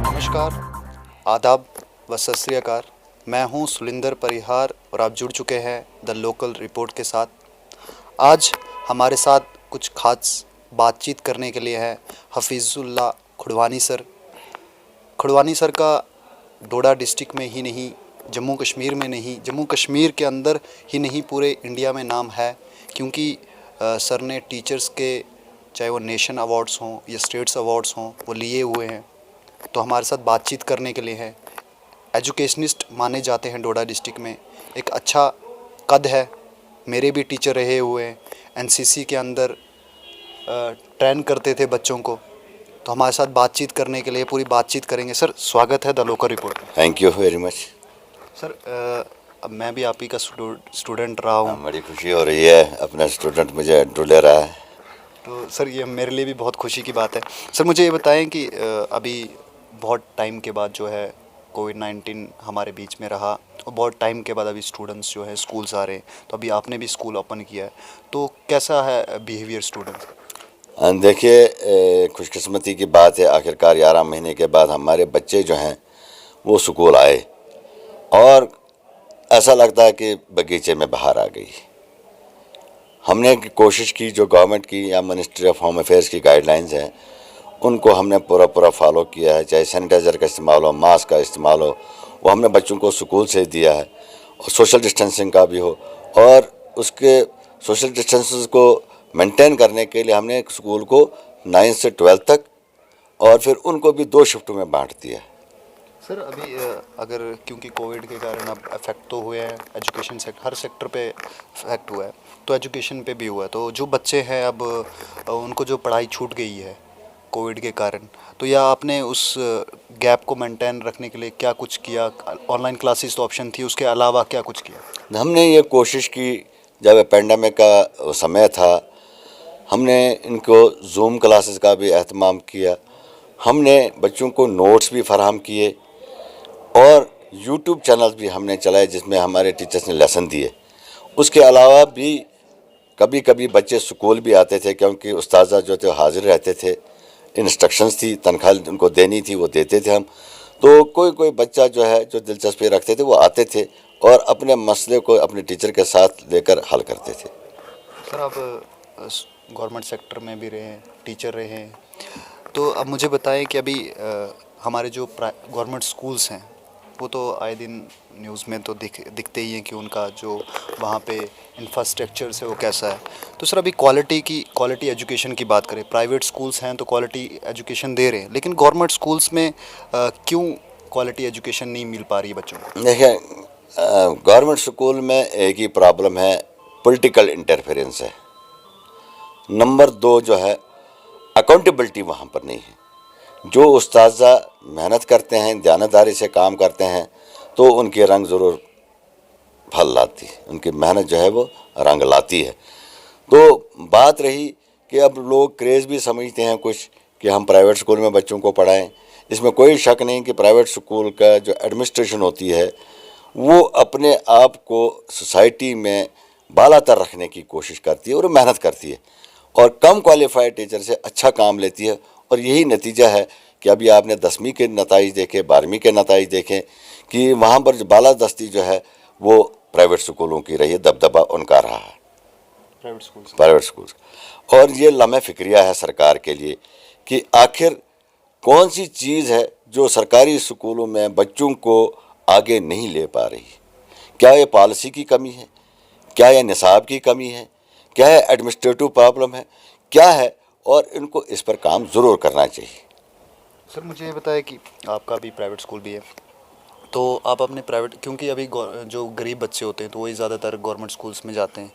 नमस्कार, आदाब व सत श्री अकाल। मैं हूं सुलिंदर परिहार और आप जुड़ चुके हैं द लोकल रिपोर्ट के साथ। आज हमारे साथ कुछ खास बातचीत करने के लिए है हफीज़ुल्लाह खुड़वानी सर। खुड़वानी सर का डोडा डिस्ट्रिक्ट में ही नहीं, जम्मू कश्मीर में नहीं, जम्मू कश्मीर के अंदर ही नहीं, पूरे इंडिया में नाम है, क्योंकि सर ने टीचर्स के, चाहे वो नेशन अवार्ड्स हों या स्टेट्स अवार्ड्स हों, वो लिए हुए हैं। तो हमारे साथ बातचीत करने के लिए हैं। एजुकेशनिस्ट माने जाते हैं डोडा डिस्ट्रिक्ट में, एक अच्छा कद है। मेरे भी टीचर रहे हुए हैं, एनसीसी के अंदर ट्रेन करते थे बच्चों को। तो हमारे साथ बातचीत करने के लिए पूरी बातचीत करेंगे। सर, स्वागत है the local report. Thank you very much. Sir, अब मैं भी आप ही का स्टूडेंट रहा हूँ। बड़ी खुशी हो रही है, अपना स्टूडेंट मुझे ले रहा है। तो सर, ये मेरे लिए भी बहुत खुशी की बात है। सर, मुझे ये बताएं कि अभी बहुत टाइम के बाद जो है कोविड-19 हमारे बीच में रहा, और बहुत टाइम के बाद अभी स्टूडेंट्स जो है स्कूल्स आ रहे हैं। तो अभी आपने भी स्कूल ओपन किया है, तो कैसा है बिहेवियर स्टूडेंट्स? देखिए, खुशकिस्मती की बात है, आखिरकार 11 महीने के बाद हमारे बच्चे जो हैं वो स्कूल आए और ऐसा लगता है कि बगीचे में बहार आ गई। हमने कोशिश की, जो गवर्नमेंट की या मिनिस्ट्री ऑफ होम अफेयर्स की गाइडलाइंस हैं उनको हमने पूरा फॉलो किया है। चाहे सैनिटाइज़र का इस्तेमाल हो, मास्क का इस्तेमाल हो, वो हमने बच्चों को स्कूल से दिया है, और सोशल डिस्टेंसिंग का भी हो। और उसके सोशल डिस्टेंसेस को मेंटेन करने के लिए हमने स्कूल को 9 से 12 तक, और फिर उनको भी 2 शिफ्टों में बांट दिया। सर, अभी अगर क्योंकि कोविड के कारण अब इफेक्ट तो हुए हैं, एजुकेशन सेक्टर, हर सेक्टर पे इफेक्ट हुआ है, तो एजुकेशन पे भी हुआ है। तो जो बच्चे हैं अब उनको जो पढ़ाई छूट गई है कोविड के कारण, तो या आपने उस गैप को मेंटेन रखने के लिए क्या कुछ किया? ऑनलाइन क्लासेस तो ऑप्शन थी, उसके अलावा क्या कुछ किया? हमने ये कोशिश की, जब पेंडेमिक का समय था, हमने इनको जूम क्लासेस का भी एहतमाम किया। हमने बच्चों को नोट्स भी फराहम किए और यूट्यूब चैनल्स भी हमने चलाए जिसमें हमारे टीचर्स ने लेसन दिए। उसके अलावा भी कभी कभी बच्चे स्कूल भी आते थे, क्योंकि उस्ताद जो थे हाजिर रहते थे, इंस्ट्रक्शंस थी, तनख्वाह उनको देनी थी, वो देते थे हम। तो कोई बच्चा जो है, जो दिलचस्पी रखते थे, वो आते थे और अपने मसले को अपने टीचर के साथ लेकर हल करते थे। सर, आप गवर्नमेंट सेक्टर में भी रहे हैं, टीचर रहे हैं, तो अब मुझे बताएं कि अभी हमारे जो गवर्नमेंट स्कूल्स हैं वो तो आए दिन न्यूज़ में तो दिखते ही हैं कि उनका जो वहाँ पे इंफ्रास्ट्रक्चर है वो कैसा है। तो सर, अभी क्वालिटी एजुकेशन की बात करें, प्राइवेट स्कूल्स हैं तो क्वालिटी एजुकेशन दे रहे हैं, लेकिन गवर्नमेंट स्कूल्स में क्यों क्वालिटी एजुकेशन नहीं मिल पा रही है बच्चों को? देखिए, गवर्नमेंट स्कूल में एक ही प्रॉब्लम है, पॉलिटिकल इंटरफेरेंस है। नंबर 2 जो है, अकाउंटेबिलिटी वहाँ पर नहीं है। जो उस्ताज़ा मेहनत करते हैं, दयानतदारी से काम करते हैं, तो उनके रंग ज़रूर फल लाती है, उनकी मेहनत जो है वो रंग लाती है। तो बात रही कि अब लोग क्रेज़ भी समझते हैं कुछ कि हम प्राइवेट स्कूल में बच्चों को पढ़ाएं। इसमें कोई शक नहीं कि प्राइवेट स्कूल का जो एडमिनिस्ट्रेशन होती है वो अपने आप को सोसाइटी में बालातर रखने की कोशिश करती है और मेहनत करती है, और कम क्वालिफाइड टीचर से अच्छा काम लेती है। और यही नतीजा है कि अभी आपने 10वीं के नताइज देखे, 12वीं के नताइज देखें कि वहाँ पर बालादस्ती जो है वो प्राइवेट स्कूलों की रही है, दबदबा उनका रहा है प्राइवेट स्कूल्स। और ये लम्हे फ़िक्रिया है सरकार के लिए कि आखिर कौन सी चीज़ है जो सरकारी स्कूलों में बच्चों को आगे नहीं ले पा रही। क्या ये पॉलिसी की कमी है, क्या ये निसाब की कमी है, क्या है एडमिनिस्ट्रेटिव प्रॉब्लम है, क्या है? और इनको इस पर काम ज़रूर करना चाहिए। सर, मुझे ये बताया कि आपका भी प्राइवेट स्कूल भी है, तो आप अपने प्राइवेट, क्योंकि अभी जो गरीब बच्चे होते हैं तो वही ज़्यादातर गवर्नमेंट स्कूल्स में जाते हैं,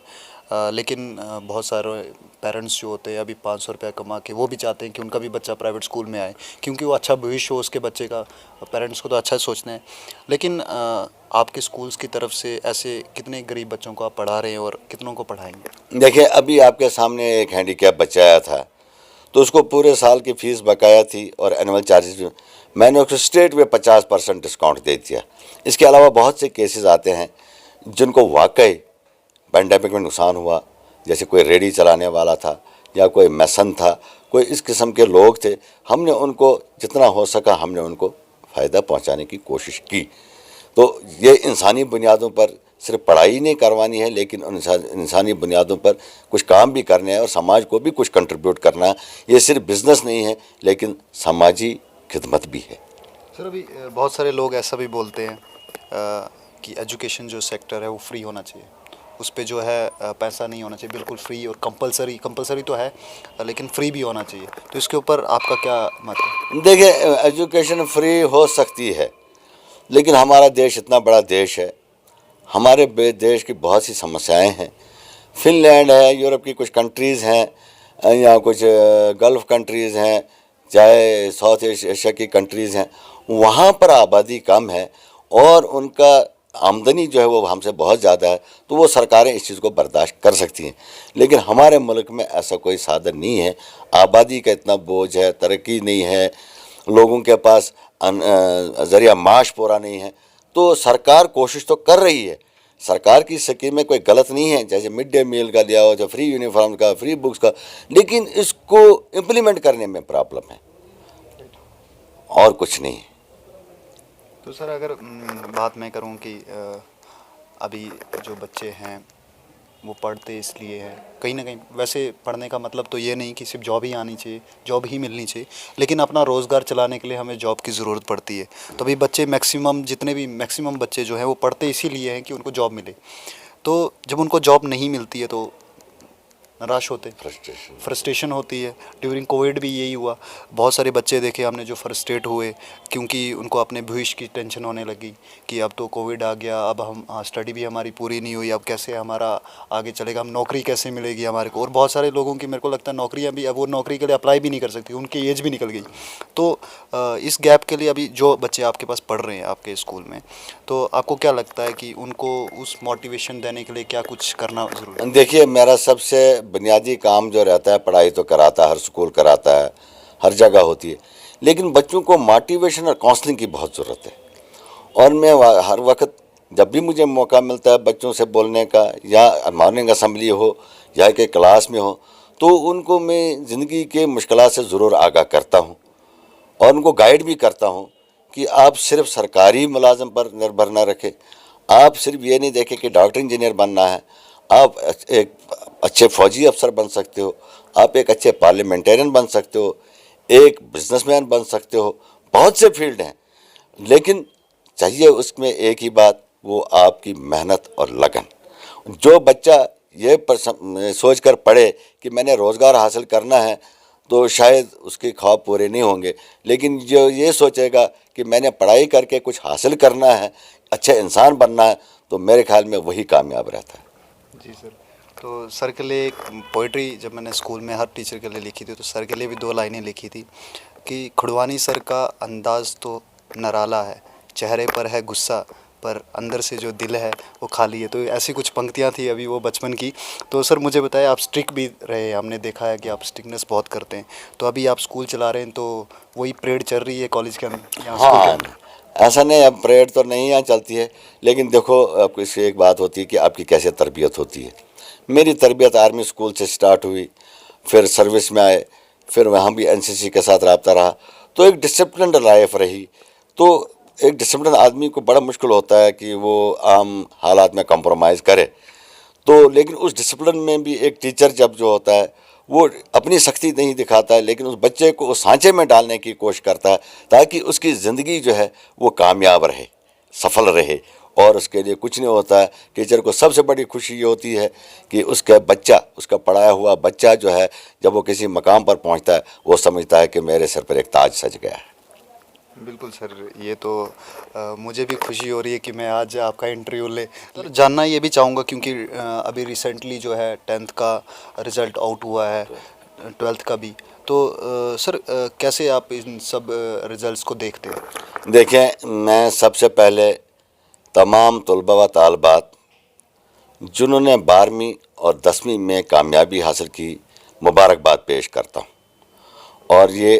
लेकिन बहुत सारे पेरेंट्स जो होते हैं अभी 500 रुपया कमा के वो भी चाहते हैं कि उनका भी बच्चा प्राइवेट स्कूल में आए, क्योंकि वो अच्छा भविष्य हो उसके बच्चे का। पेरेंट्स को तो अच्छा सोचना है, लेकिन आपके स्कूल्स की तरफ से ऐसे कितने गरीब बच्चों को आप पढ़ा रहे हैं और कितनों को पढ़ाएंगे? देखिए, अभी आपके सामने एक हैंडीकैप बच्चा आया था, तो उसको पूरे साल की फ़ीस बकाया थी और एनुअल चार्जेस भी। मैंने उसको स्टेट में 50% डिस्काउंट दे दिया। इसके अलावा बहुत से केसेस आते हैं जिनको वाकई पैंडेमिक में नुकसान हुआ, जैसे कोई रेडी चलाने वाला था या कोई मैसन था, कोई इस किस्म के लोग थे, हमने उनको जितना हो सका हमने उनको फ़ायदा पहुंचाने की कोशिश की। तो ये इंसानी बुनियादों पर सिर्फ पढ़ाई नहीं करवानी है, लेकिन उन इंसानी बुनियादों पर कुछ काम भी करने हैं और समाज को भी कुछ कंट्रीब्यूट करना है। ये सिर्फ बिज़नेस नहीं है, लेकिन समाजी खिदमत भी है। सर अभी बहुत सारे लोग ऐसा भी बोलते हैं कि एजुकेशन जो सेक्टर है वो फ्री होना चाहिए, उस पे जो है पैसा नहीं होना चाहिए, बिल्कुल फ्री और कंपलसरी तो है लेकिन फ्री भी होना चाहिए। तो इसके ऊपर आपका क्या मत है? देखिए, एजुकेशन फ्री हो सकती है, लेकिन हमारा देश इतना बड़ा देश है, हमारे देश की बहुत सी समस्याएं हैं। फिनलैंड है, यूरोप की कुछ कंट्रीज़ हैं या कुछ गल्फ़ कंट्रीज़ हैं, चाहे साउथ एशिया की कंट्रीज़ हैं, वहाँ पर आबादी कम है और उनका आमदनी जो है वो हमसे बहुत ज़्यादा है, तो वो सरकारें इस चीज़ को बर्दाश्त कर सकती हैं। लेकिन हमारे मुल्क में ऐसा कोई साधन नहीं है, आबादी का इतना बोझ है, तरक्की नहीं है, लोगों के पास ज़रिया माश पूरा नहीं है। तो सरकार कोशिश तो कर रही है, सरकार की स्कीम में कोई गलत नहीं है, जैसे मिड डे मील का लिया हो, जो फ्री यूनिफॉर्म का, फ्री बुक्स का, लेकिन इसको इम्प्लीमेंट करने में प्रॉब्लम है और कुछ नहीं है। तो सर अगर बात मैं करूं कि अभी जो बच्चे हैं वो पढ़ते इसलिए हैं कहीं ना कहीं, वैसे पढ़ने का मतलब तो ये नहीं कि सिर्फ जॉब ही आनी चाहिए, जॉब ही मिलनी चाहिए, लेकिन अपना रोज़गार चलाने के लिए हमें जॉब की ज़रूरत पड़ती है। तो अभी बच्चे मैक्सिमम बच्चे जो हैं वो पढ़ते इसीलिए हैं कि उनको जॉब मिले। तो जब उनको जॉब नहीं मिलती है तो निराश होते, फ्रस्ट्रेशन होती है। ड्यूरिंग कोविड भी यही हुआ, बहुत सारे बच्चे देखे हमने जो फ्रस्ट्रेट हुए क्योंकि उनको अपने भविष्य की टेंशन होने लगी कि अब तो कोविड आ गया, अब हम स्टडी भी हमारी पूरी नहीं हुई, अब कैसे हमारा आगे चलेगा, हम नौकरी कैसे मिलेगी हमारे को। और बहुत सारे लोगों की मेरे को लगता है नौकरियां भी, अब वो नौकरी के लिए अप्लाई भी नहीं कर सकती, उनकी एज भी निकल गई। तो इस गैप के लिए अभी जो बच्चे आपके पास पढ़ रहे हैं आपके स्कूल में, तो आपको क्या लगता है कि उनको उस मोटिवेशन देने के लिए क्या कुछ करना ज़रूरी है? देखिए, मेरा सबसे बुनियादी काम जो रहता है, पढ़ाई तो कराता है, हर स्कूल कराता है, हर जगह होती है, लेकिन बच्चों को मोटिवेशन और काउंसलिंग की बहुत ज़रूरत है। और मैं हर वक्त जब भी मुझे मौका मिलता है बच्चों से बोलने का, या मॉर्निंग असेंबली हो या कि क्लास में हो, तो उनको मैं ज़िंदगी के मुश्किलात से ज़रूर आगाह करता हूँ और उनको गाइड भी करता हूँ कि आप सिर्फ सरकारी मुलाजम पर निर्भर ना रखें। आप सिर्फ ये नहीं देखें कि डॉक्टर इंजीनियर बनना है, आप एक अच्छे फौजी अफसर बन सकते हो, आप एक अच्छे पार्लियामेंटेरियन बन सकते हो, एक बिजनेसमैन बन सकते हो। बहुत से फील्ड हैं, लेकिन चाहिए उसमें एक ही बात, वो आपकी मेहनत और लगन। जो बच्चा ये सोच कर पढ़े कि मैंने रोज़गार हासिल करना है, तो शायद उसके ख्वाब पूरे नहीं होंगे, लेकिन जो ये सोचेगा कि मैंने पढ़ाई करके कुछ हासिल करना है, अच्छा इंसान बनना है, तो मेरे ख्याल में वही कामयाब रहता है। जी सर। तो सर के लिए एक पोइट्री जब मैंने स्कूल में हर टीचर के लिए लिखी थी, तो सर के लिए भी 2 लाइनें लिखी थी कि खुड़वानी सर का अंदाज़ तो नराला है, चेहरे पर है गुस्सा पर अंदर से जो दिल है वो खाली है। तो ऐसी कुछ पंक्तियाँ थी अभी वो बचपन की। तो सर मुझे बताया, आप स्ट्रिक्ट भी रहे, हमने देखा है कि आप स्ट्रिक्टनेस बहुत करते हैं। तो अभी आप स्कूल चला रहे हैं, तो वही परेड चल रही है कॉलेज के अंदर? हाँ, ऐसा नहीं, अब परेड तो नहीं यहाँ चलती है, लेकिन देखो आपको इसकी एक बात होती है कि आपकी कैसे तरबियत होती है। मेरी तरबियत आर्मी स्कूल से स्टार्ट हुई, फिर सर्विस में आए, फिर वहाँ भी एनसीसी के साथ रब्ता रहा, तो एक डिसिप्लिन्ड लाइफ रही। तो एक डिसिप्लिन आदमी को बड़ा मुश्किल होता है कि वो आम हालात में कंप्रोमाइज़ करे। तो लेकिन उस डिसिप्लिन में भी एक टीचर जब जो होता है वो अपनी सख्ती नहीं दिखाता है, लेकिन उस बच्चे को उस सांचे में डालने की कोशिश करता है ताकि उसकी ज़िंदगी जो है वो कामयाब रहे, सफल रहे। और उसके लिए कुछ नहीं होता है, टीचर को सबसे बड़ी खुशी ये होती है कि उसका बच्चा, उसका पढ़ाया हुआ बच्चा जो है, जब वो किसी मकाम पर पहुंचता है, वो समझता है कि मेरे सर पर एक ताज सज गया है। बिल्कुल सर, ये तो मुझे भी खुशी हो रही है कि मैं आज आपका इंटरव्यू ले। सर जानना ये भी चाहूँगा क्योंकि अभी रिसेंटली जो है 10th का रिज़ल्ट आउट हुआ है, 12th का भी। तो सर कैसे आप इन सब रिज़ल्ट्स को देखते हैं? देखें, मैं सबसे पहले तमाम तलबा व तालबात जिन्होंने 12वीं और 10वीं में कामयाबी हासिल की, मुबारकबाद पेश करता हूँ। और ये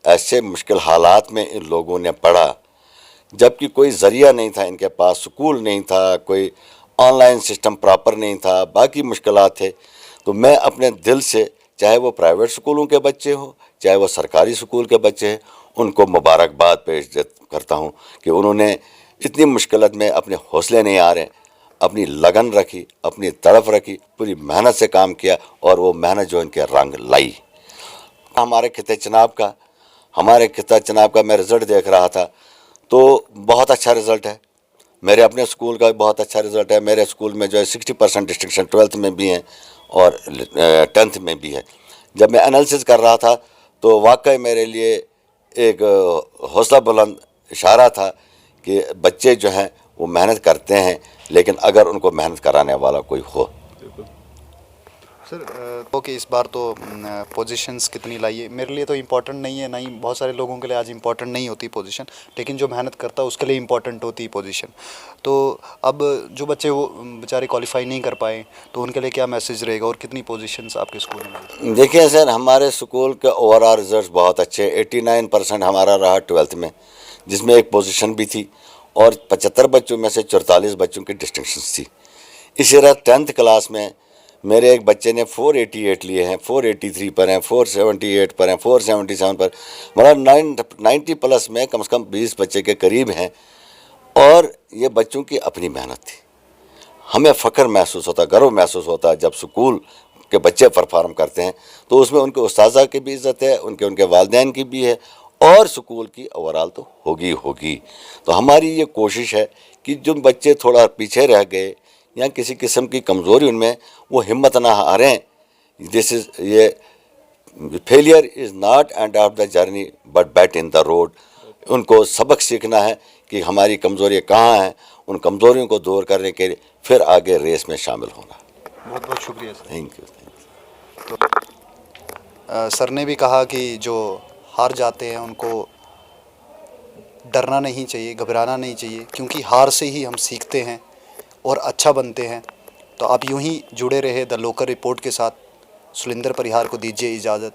ऐसे मुश्किल हालात में इन लोगों ने पढ़ा जबकि कोई ज़रिया नहीं था इनके पास, स्कूल नहीं था, कोई ऑनलाइन सिस्टम प्रॉपर नहीं था, बाकी मुश्किलात थे। तो मैं अपने दिल से, चाहे वो प्राइवेट स्कूलों के बच्चे हो, चाहे वो सरकारी स्कूल के बच्चे हैं, उनको मुबारकबाद पेश करता हूँ कि उन्होंने इतनी मुश्किलात में अपने हौसले नहीं आ रहे, अपनी लगन रखी, अपनी तड़फ रखी, पूरी मेहनत से काम किया और वो मेहनत जो इनके रंग लाई। हमारे खिता चनाब का मैं रिज़ल्ट देख रहा था तो बहुत अच्छा रिज़ल्ट है। मेरे अपने स्कूल का बहुत अच्छा रिज़ल्ट है। मेरे स्कूल में जो है 60% डिस्टिंक्शन 12th में भी हैं और 10th में भी है। जब मैं एनालिसिस कर रहा था तो वाकई मेरे लिए एक हौसला बुलंद इशारा था कि बच्चे जो हैं वो मेहनत करते हैं, लेकिन अगर उनको मेहनत कराने वाला कोई हो। सर ओके, इस बार तो पोजीशंस कितनी लाई है मेरे लिए तो इम्पोर्टेंट नहीं है, नहीं बहुत सारे लोगों के लिए आज इम्पोर्टेंट नहीं होती पोजीशन, लेकिन जो मेहनत करता है उसके लिए इम्पोर्टेंट होती है पोजीशन। तो अब जो बच्चे वो बेचारे क्वालिफाई नहीं कर पाए तो उनके लिए क्या मैसेज रहेगा और कितनी पोजीशंस आपके स्कूल में? देखिए सर, हमारे स्कूल के ओवरऑल रिजल्ट बहुत अच्छे, 89% हमारा रहा 12th में, जिसमें एक पोजीशन भी थी और 75 बच्चों में से 44 बच्चों की डिस्टिंक्शंस थी। इसी तरह 10th क्लास में मेरे एक बच्चे ने 488 लिए हैं, 483 पर हैं, 478 पर हैं, 477 पर, मतलब 90 प्लस में कम से कम 20 बच्चे के करीब हैं। और ये बच्चों की अपनी मेहनत थी। हमें फ़ख्र महसूस होता, गर्व महसूस होता है जब स्कूल के बच्चे परफॉर्म करते हैं, तो उसमें उनके उस्ताज़ा की भी इज़्ज़त है, उनके वालिदैन की भी है और स्कूल की ओवरऑल तो होगी। तो हमारी ये कोशिश है कि जो बच्चे थोड़ा पीछे रह गए या किसी किस्म की कमज़ोरी उनमें, वो हिम्मत ना हारें। ये failure is not end of the journey but bat in the road. उनको सबक सीखना है कि हमारी कमज़ोरियाँ कहाँ हैं, उन कमज़ोरियों को दूर करने के लिए फिर आगे रेस में शामिल होना। बहुत बहुत शुक्रिया सर। Thank you. सर ने भी कहा कि जो हार जाते हैं उनको डरना नहीं चाहिए, घबराना नहीं चाहिए, क्योंकि हार से ही हम सीखते हैं और अच्छा बनते हैं। तो आप यूं ही जुड़े रहे द लोकल रिपोर्ट के साथ। सुलिंदर परिहार को दीजिए इजाज़त।